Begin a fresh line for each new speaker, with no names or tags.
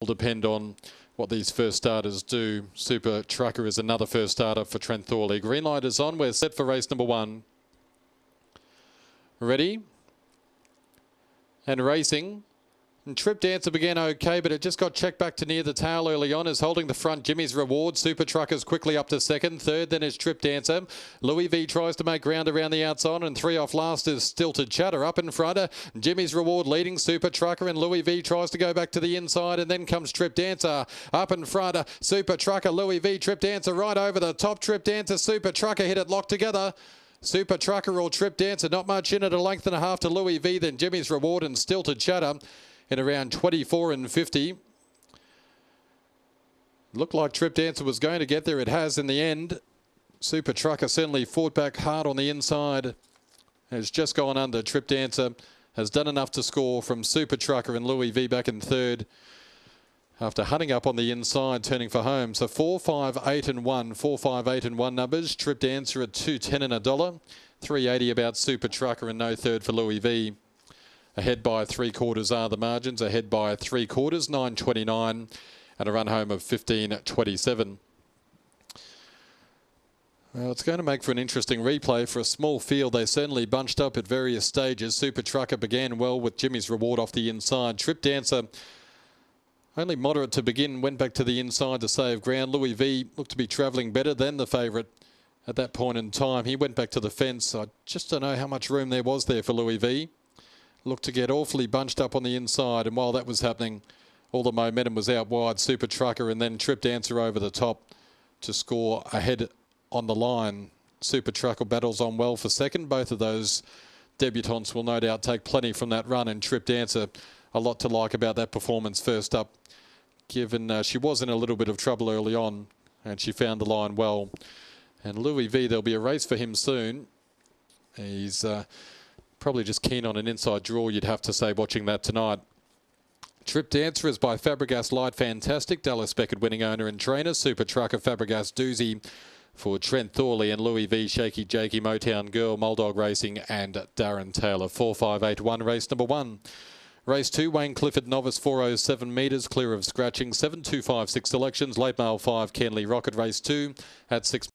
depend on what these first starters do. Super Trucker is another first starter for Trent Thorley. Green light is on. We're set for race number 1. Ready? And racing. And Trip Dancer began okay, but it just got checked back to near the tail early on. Is holding the front. Jimmy's Reward. Super Trucker's quickly up to second. Third then is Trip Dancer. Louis V tries to make ground around the outside, and 3 off last is Stilted Chatter up in front. Jimmy's Reward leading Super Trucker, and Louis V tries to go back to the inside, and then comes Trip Dancer up in front. Super Trucker, Louis V, Trip Dancer right over the top. Trip Dancer, Super Trucker hit it locked together. Super Trucker or Trip Dancer, not much in it, a length and a half to Louis V, then Jimmy's Reward and Stilted Chatter in around 24 and 50. Looked like Trip Dancer was going to get there. It has in the end. Super Trucker certainly fought back hard on the inside. Has just gone under. Trip Dancer has done enough to score from Super Trucker and Louis V back in third. After hunting up on the inside, turning for home. So 4, 5, 8 and 1. 4, 5, 8 and 1 numbers. Trip Dancer at $2.10 and $1. 3.80 about Super Trucker and no third for Louis V. Ahead by 3/4 are the margins. Ahead by 3/4, 9.29 and a run home of 15.27. Well, it's going to make for an interesting replay. For a small field, they certainly bunched up at various stages. Super Trucker began well with Jimmy's Reward off the inside. Trip Dancer only moderate to begin, went back to the inside to save ground. Louis V looked to be travelling better than the favourite at that point in time. He went back to the fence. I just don't know how much room there was there for Louis V. Looked to get awfully bunched up on the inside, and while that was happening, all the momentum was out wide. Super Trucker and then Trip Dancer over the top to score ahead on the line. Super Trucker battles on well for second. Both of those debutants will no doubt take plenty from that run, and Trip Dancer, a lot to like about that performance first up, given she was in a little bit of trouble early on and she found the line well. And Louis V, there'll be a race for him soon. He's probably just keen on an inside draw, you'd have to say, watching that tonight. Trip Dancer is by Fabregas Light Fantastic, Dallas Beckett winning owner and trainer. Super Trucker Fabregas Doozy for Trent Thorley, and Louis V, Shaky Jakey, Motown Girl, Muldog Racing and Darren Taylor. 4, 5, 8, 1, race number 1. Race 2, Wayne Clifford, novice 407 metres, clear of scratching. 7, 2, 5, 6 selections. Late mail 5, Kenley Rocket. Race 2 at 6.